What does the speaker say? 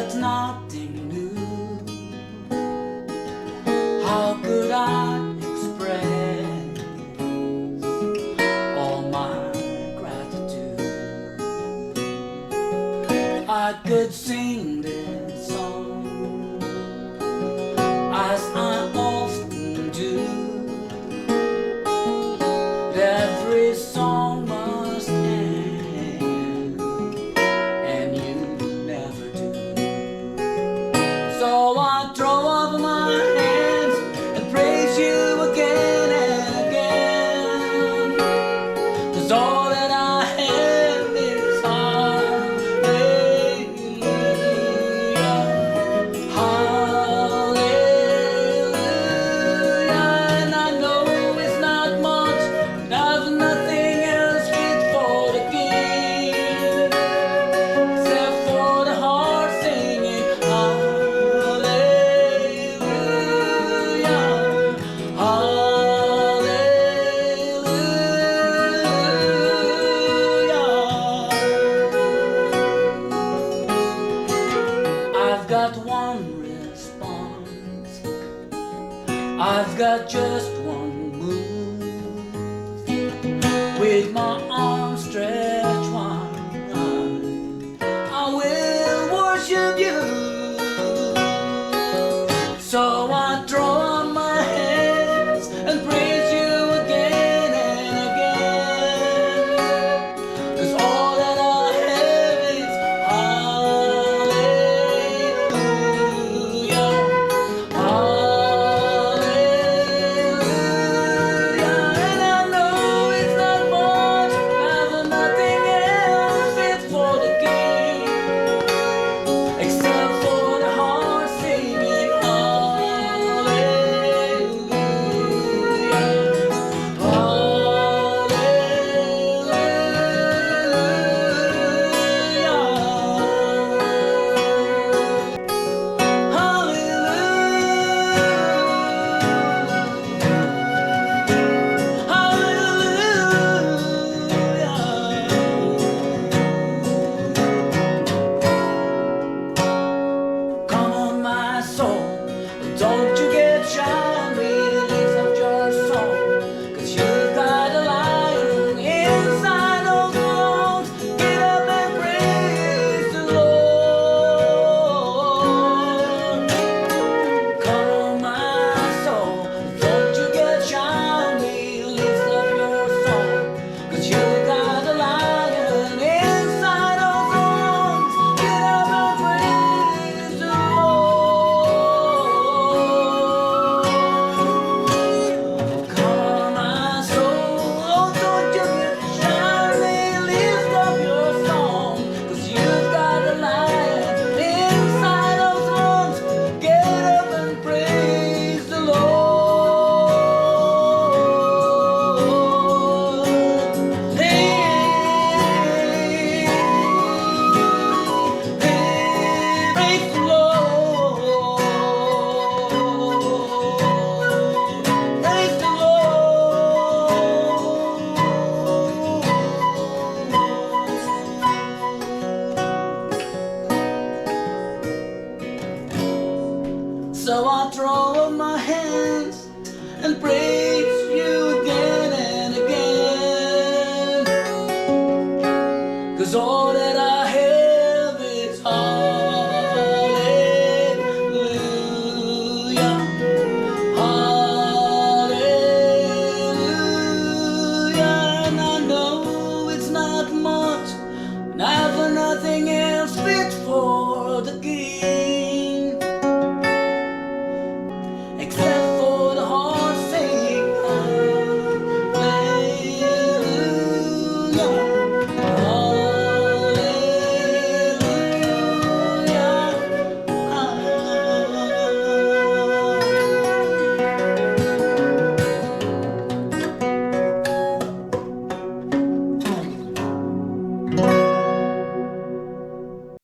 that's nothing new. How could I express all my gratitude? I could sing this song as I often do. Every song must end, and you never do. So I throw up my hands and praise you again and again, 'cause all that I have is hallelujah, hallelujah. And I know it's not much, but I've nothing else fit for the king, except for the heart singing hallelujah, hallelujah. I've got one response, I've got just one move, with my arms stretched wide, I will worship you. So I throw up my hands and praise you again and again, 'cause all that I have is hallelujah, hallelujah. And I know it's not much, I've nothing else fit for the king, except for the heart singing hallelujah, come on, my soul, don't you get shy, release of your soul, 'cause you've got a lion inside those lungs. Get up and praise the Lord. Come on, my soul, don't you get shy, release of your soul, 'cause you've got a lion inside those lungs. Get up and praise the Lord. Come on, my soul, don't you get shy, release of your song, 'cause you've got a lion inside those lungs. Get up and praise the Lord. Hey, praise the Lord. Praise the Lord. So I throw up my hands and praise